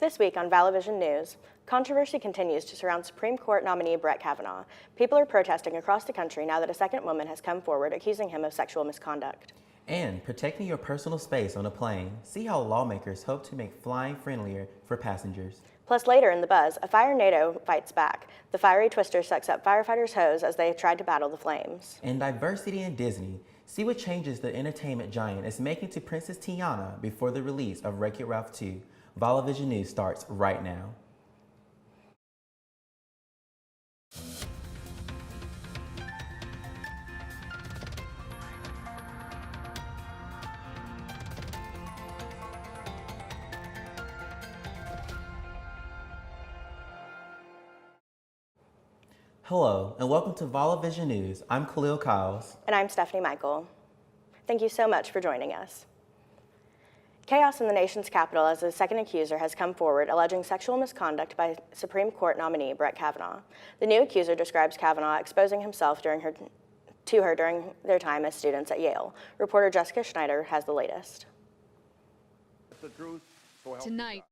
This week on Vallo News, controversy continues to surround Supreme Court nominee Brett Kavanaugh. People are protesting across the country now that a second woman has come forward accusing him of sexual misconduct. And protecting your personal space on a plane. See how lawmakers hope to make flying friendlier for passengers. Plus, later in the buzz, a fire NATO fights back. The fiery twister sucks up firefighters' hose as they tried to battle the flames. And diversity in Disney. See what changes the entertainment giant is making to Princess Tiana before the release of Wreck-It Ralph 2. Vallo News starts right now. Hello, and welcome to Vallo News. I'm Khalil Kyles. And I'm Stephanie Michael. Thank you so much for joining us. Chaos in the nation's capital as a second accuser has come forward alleging sexual misconduct by Supreme Court nominee Brett Kavanaugh. The new accuser describes Kavanaugh exposing himself to her during their time as students at Yale. Reporter Jessica Schneider has the latest. Tonight,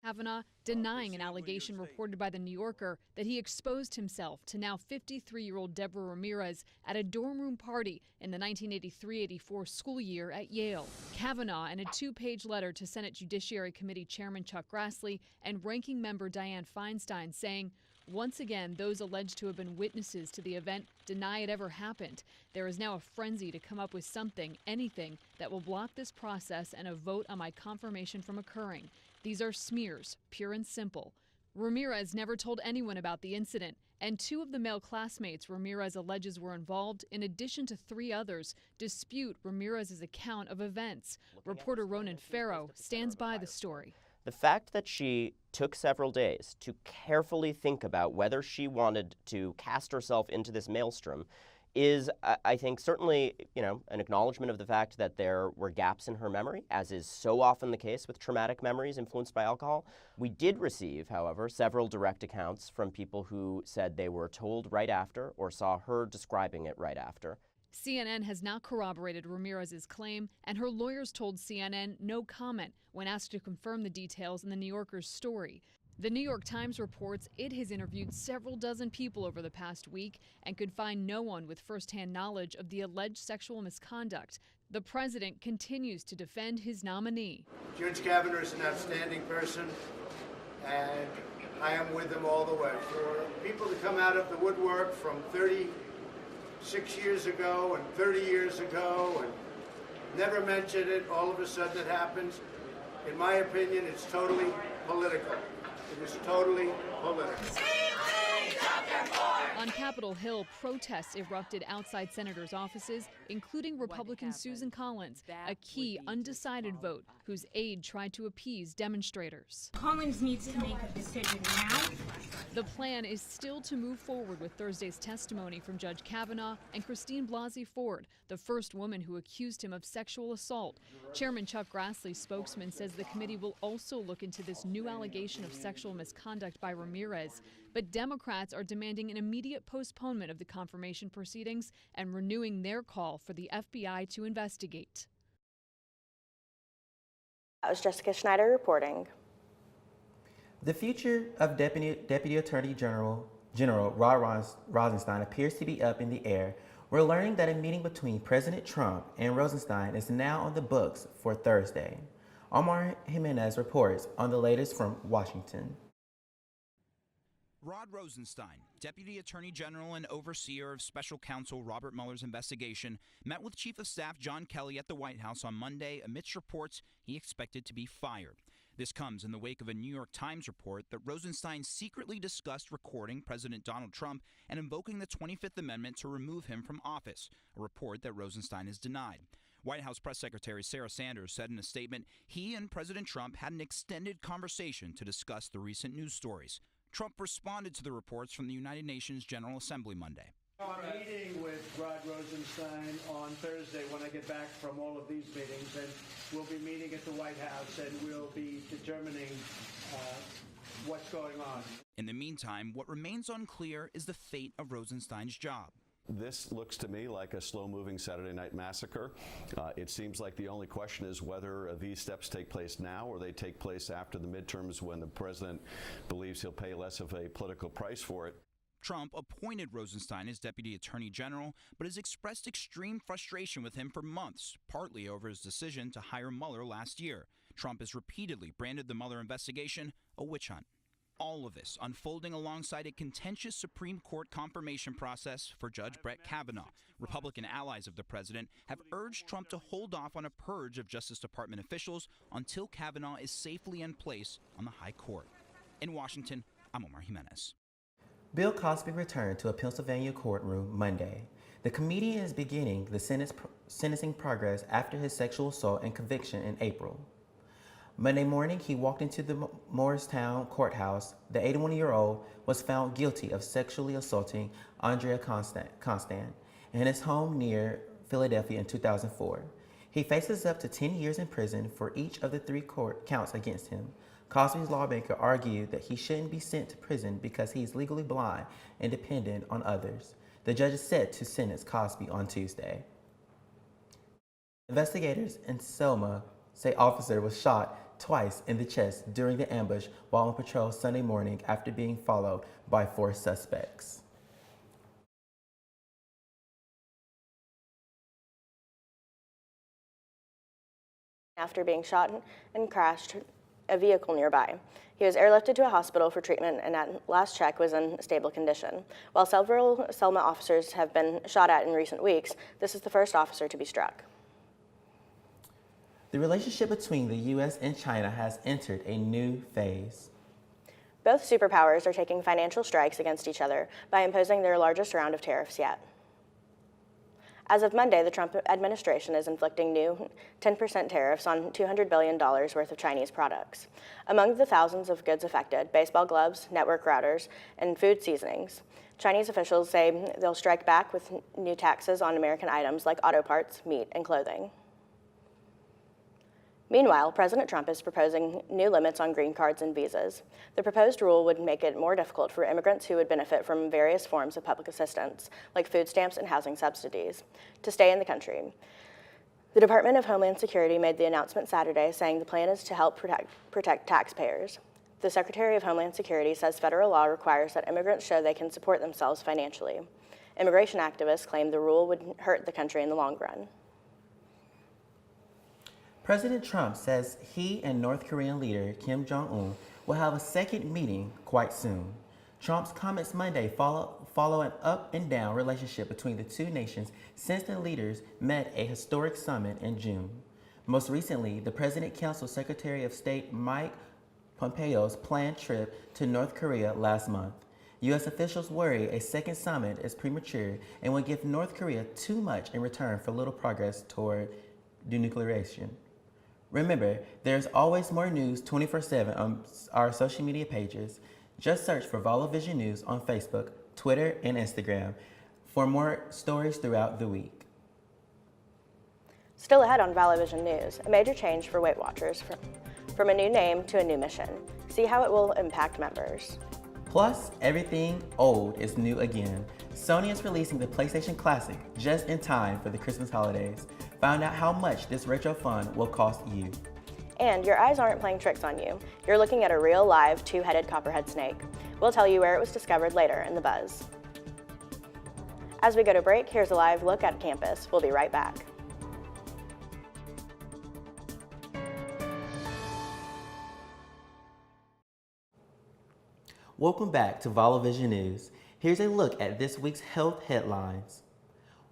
Kavanaugh denying an allegation reported by The New Yorker that he exposed himself to now 53-year-old Deborah Ramirez at a dorm room party in the 1983-84 school year at Yale. Kavanaugh, in a two-page letter to Senate Judiciary Committee Chairman Chuck Grassley and Ranking Member Dianne Feinstein, saying, once again, those alleged to have been witnesses to the event deny it ever happened. There is now a frenzy to come up with something, anything, that will block this process and a vote on my confirmation from occurring. These are smears, pure and simple. Ramirez never told anyone about the incident, and two of the male classmates Ramirez alleges were involved, in addition to three others, dispute Ramirez's account of events. Reporter Ronan Farrow stands by the story. The fact that she took several days to carefully think about whether she wanted to cast herself into this maelstrom is, I think, certainly, an acknowledgement of the fact that there were gaps in her memory, as is so often the case with traumatic memories influenced by alcohol. We did receive, however, several direct accounts from people who said they were told right after or saw her describing it right after. CNN has not corroborated Ramirez's claim, and her lawyers told CNN no comment when asked to confirm the details in The New Yorker's story. The New York Times reports it has interviewed several dozen people over the past week and could find no one with firsthand knowledge of the alleged sexual misconduct. The president continues to defend his nominee. Judge Kavanaugh is an outstanding person, and I am with him all the way. For people to come out of the woodwork from 36 years ago and 30 years ago and never mention it, all of a sudden it happens, in my opinion, it's totally political. It is totally political. On Capitol Hill, protests erupted outside senators' offices, including Republican Susan Collins, a key undecided vote whose aide tried to appease demonstrators. Collins needs to make a decision now. The plan is still to move forward with Thursday's testimony from Judge Kavanaugh and Christine Blasey Ford, the first woman who accused him of sexual assault. Chairman Chuck Grassley's spokesman says the committee will also look into this new allegation of sexual misconduct by Ramirez. But Democrats are demanding an immediate postponement of the confirmation proceedings and renewing their call for the FBI to investigate. That was Jessica Schneider reporting. The future of Deputy Attorney General Rod Rosenstein appears to be up in the air. We're learning that a meeting between President Trump and Rosenstein is now on the books for Thursday. Omar Jimenez reports on the latest from Washington. Rod Rosenstein, Deputy Attorney General and overseer of Special Counsel Robert Mueller's investigation, met with Chief of Staff John Kelly at the White House on Monday amidst reports he expected to be fired. This comes in the wake of a New York Times report that Rosenstein secretly discussed recording President Donald Trump and invoking the 25th Amendment to remove him from office, a report that Rosenstein has denied. White House Press Secretary Sarah Sanders said in a statement he and President Trump had an extended conversation to discuss the recent news stories. Trump responded to the reports from the United Nations General Assembly Monday. I'm meeting with Rod Rosenstein on Thursday when I get back from all of these meetings, and we'll be meeting at the White House, and we'll be determining what's going on. In the meantime, what remains unclear is the fate of Rosenstein's job. This looks to me like a slow-moving Saturday night massacre. It seems like the only question is whether these steps take place now or they take place after the midterms when the president believes he'll pay less of a political price for it. Trump appointed Rosenstein as Deputy Attorney General, but has expressed extreme frustration with him for months, partly over his decision to hire Mueller last year. Trump has repeatedly branded the Mueller investigation a witch hunt. All of this unfolding alongside a contentious Supreme Court confirmation process for Judge Brett Kavanaugh. Republican allies of the president have urged Trump to hold off on a purge of Justice Department officials until Kavanaugh is safely in place on the high court. In Washington, I'm Omar Jimenez. Bill Cosby returned to a Pennsylvania courtroom Monday. The comedian is beginning the sentencing progress after his sexual assault and conviction in April. Monday morning, he walked into the Morristown courthouse. The 81-year-old was found guilty of sexually assaulting Andrea Constant in his home near Philadelphia in 2004. He faces up to 10 years in prison for each of the 3 court counts against him. Cosby's lawmaker argued that he shouldn't be sent to prison because he is legally blind and dependent on others. The judge is set to sentence Cosby on Tuesday. Investigators in Selma say officer was shot twice in the chest during the ambush while on patrol Sunday morning after being followed by 4 suspects. After being shot and crashed a vehicle nearby. He was airlifted to a hospital for treatment and at last check was in stable condition. While several Selma officers have been shot at in recent weeks, this is the first officer to be struck. The relationship between the U.S. and China has entered a new phase. Both superpowers are taking financial strikes against each other by imposing their largest round of tariffs yet. As of Monday, the Trump administration is inflicting new 10% tariffs on $200 billion worth of Chinese products. Among the thousands of goods affected, baseball gloves, network routers, and food seasonings. Chinese officials say they'll strike back with new taxes on American items like auto parts, meat, and clothing. Meanwhile, President Trump is proposing new limits on green cards and visas. The proposed rule would make it more difficult for immigrants who would benefit from various forms of public assistance, like food stamps and housing subsidies, to stay in the country. The Department of Homeland Security made the announcement Saturday, saying the plan is to help protect taxpayers. The Secretary of Homeland Security says federal law requires that immigrants show they can support themselves financially. Immigration activists claim the rule would hurt the country in the long run. President Trump says he and North Korean leader Kim Jong-un will have a second meeting quite soon. Trump's comments Monday follow an up and down relationship between the two nations since the leaders met a historic summit in June. Most recently, the president canceled Secretary of State Mike Pompeo's planned trip to North Korea last month. U.S. officials worry a second summit is premature and would give North Korea too much in return for little progress toward denuclearization. Remember, there's always more news 24/7 on our social media pages. Just search for Vallo Vision News on Facebook, Twitter, and Instagram for more stories throughout the week. Still ahead on Vallo Vision News, a major change for Weight Watchers from a new name to a new mission. See how it will impact members. Plus, everything old is new again. Sony is releasing the PlayStation Classic just in time for the Christmas holidays. Find out how much this retro fun will cost you. And your eyes aren't playing tricks on you. You're looking at a real live two-headed copperhead snake. We'll tell you where it was discovered later in The Buzz. As we go to break, here's a live look at campus. We'll be right back. Welcome back to Vallo Vision News. Here's a look at this week's health headlines.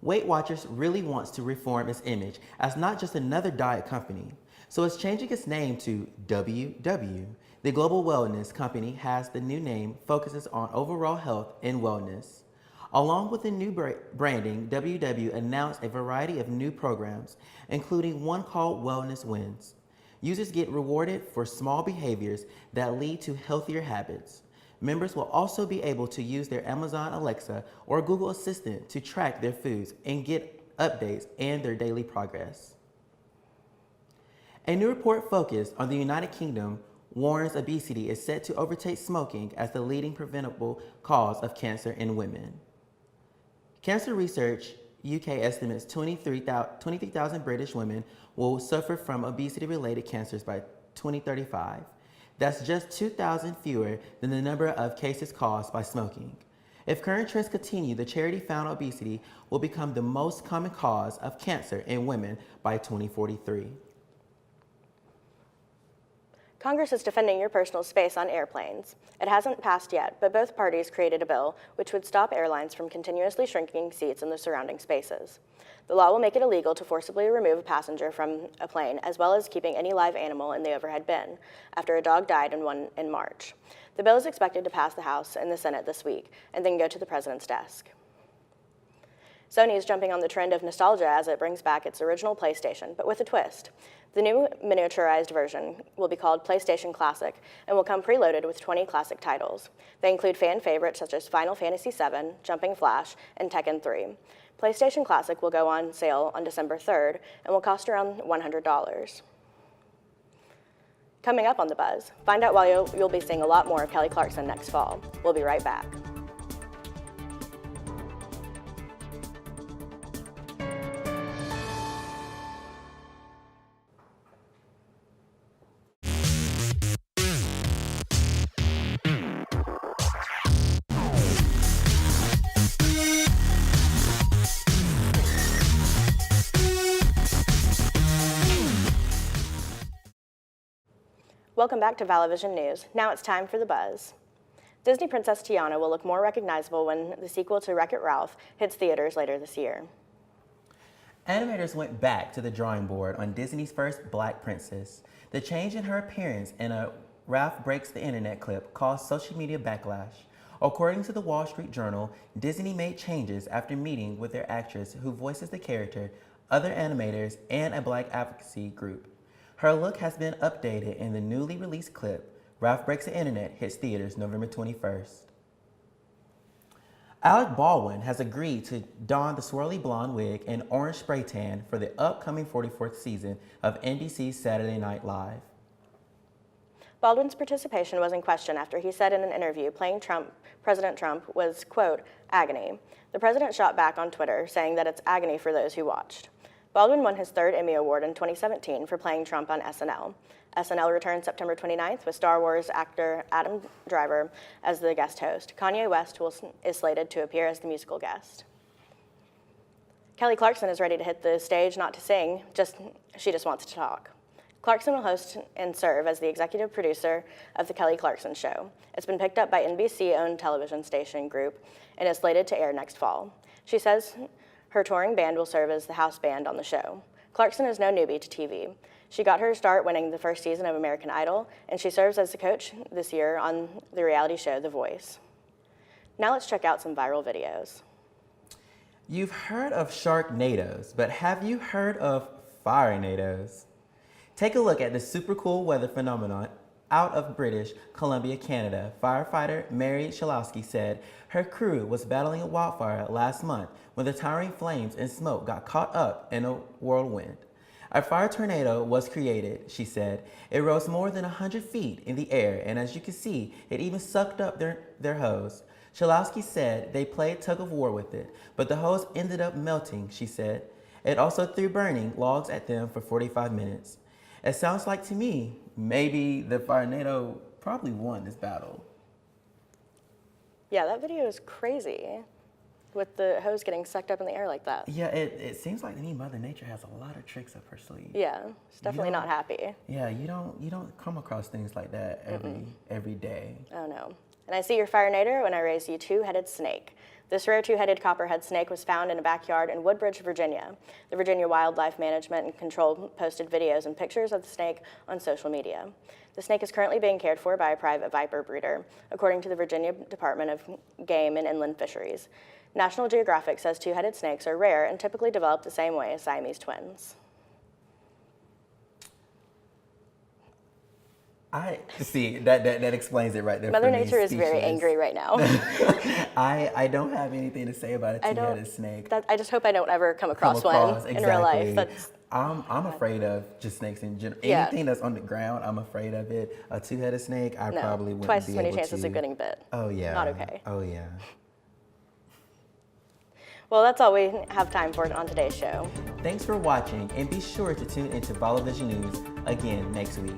Weight Watchers really wants to reform its image as not just another diet company, so it's changing its name to WW. The global wellness company has the new name focuses on overall health and wellness. Along with the new branding, WW announced a variety of new programs, including one called Wellness Wins. Users get rewarded for small behaviors that lead to healthier habits. Members will also be able to use their Amazon Alexa or Google Assistant to track their foods and get updates and their daily progress. A new report focused on the United Kingdom warns obesity is set to overtake smoking as the leading preventable cause of cancer in women. Cancer Research UK estimates 23,000 British women will suffer from obesity-related cancers by 2035. That's just 2,000 fewer than the number of cases caused by smoking. If current trends continue, the charity found obesity will become the most common cause of cancer in women by 2043. Congress is defending your personal space on airplanes. It hasn't passed yet, but both parties created a bill which would stop airlines from continuously shrinking seats in the surrounding spaces. The law will make it illegal to forcibly remove a passenger from a plane, as well as keeping any live animal in the overhead bin, after a dog died in one in March. The bill is expected to pass the House and the Senate this week, and then go to the president's desk. Sony is jumping on the trend of nostalgia as it brings back its original PlayStation, but with a twist. The new miniaturized version will be called PlayStation Classic and will come preloaded with 20 classic titles. They include fan favorites such as Final Fantasy VII, Jumping Flash, and Tekken 3. PlayStation Classic will go on sale on December 3rd and will cost around $100. Coming up on The Buzz, find out why you'll be seeing a lot more of Kelly Clarkson next fall. We'll be right back. Welcome back to Vallovision News. Now it's time for The Buzz. Disney Princess Tiana will look more recognizable when the sequel to Wreck-It Ralph hits theaters later this year. Animators went back to the drawing board on Disney's first Black princess. The change in her appearance in a Ralph Breaks the Internet clip caused social media backlash. According to the Wall Street Journal, Disney made changes after meeting with their actress who voices the character, other animators, and a Black advocacy group. Her look has been updated in the newly released clip. Ralph Breaks the Internet hits theaters November 21st. Alec Baldwin has agreed to don the swirly blonde wig and orange spray tan for the upcoming 44th season of NBC's Saturday Night Live. Baldwin's participation was in question after he said in an interview playing President Trump was, quote, agony. The president shot back on Twitter, saying that it's agony for those who watched. Baldwin won his third Emmy Award in 2017 for playing Trump on SNL. SNL returns September 29th with Star Wars actor Adam Driver as the guest host. Kanye West is slated to appear as the musical guest. Kelly Clarkson is ready to hit the stage, not to sing, she just wants to talk. Clarkson will host and serve as the executive producer of The Kelly Clarkson Show. It's been picked up by NBC-owned television station group and is slated to air next fall. She says her touring band will serve as the house band on the show. Clarkson is no newbie to TV. She got her start winning the first season of American Idol, and she serves as the coach this year on the reality show The Voice. Now let's check out some viral videos. You've heard of Sharknadoes, but have you heard of Firenadoes? Take a look at the super cool weather phenomenon out of British Columbia, Canada. Firefighter Mary Shalowski said her crew was battling a wildfire last month when the towering flames and smoke got caught up in a whirlwind. A fire tornado was created, she said. It rose more than 100 feet in the air, and as you can see, it even sucked up their hose. Shalowski said they played tug of war with it, but the hose ended up melting, she said. It also threw burning logs at them for 45 minutes. It sounds like to me, maybe the Firenado probably won this battle. Yeah, that video is crazy with the hose getting sucked up in the air like that. Yeah, it seems like to me Mother Nature has a lot of tricks up her sleeve. Yeah, it's definitely not happy. Yeah, you don't come across things like that every day. Oh no. And I see your Firenator when I raise you two-headed snake. This rare two-headed copperhead snake was found in a backyard in Woodbridge, Virginia. The Virginia Wildlife Management and Control posted videos and pictures of the snake on social media. The snake is currently being cared for by a private viper breeder, according to the Virginia Department of Game and Inland Fisheries. National Geographic says two-headed snakes are rare and typically develop the same way as Siamese twins. I see that explains it right there. Mother Nature is very angry right now. I don't have anything to say about a two-headed snake. I just hope I don't ever come across one in real life. I'm afraid of just snakes in general. Yeah. Anything that's on the ground, I'm afraid of it. A two-headed snake, I probably wouldn't twice be as many able chances to. of getting bit. Oh yeah. Not okay. Oh yeah. Well, that's all we have time for on today's show. Thanks for watching, and be sure to tune into Vallo Vision News again next week.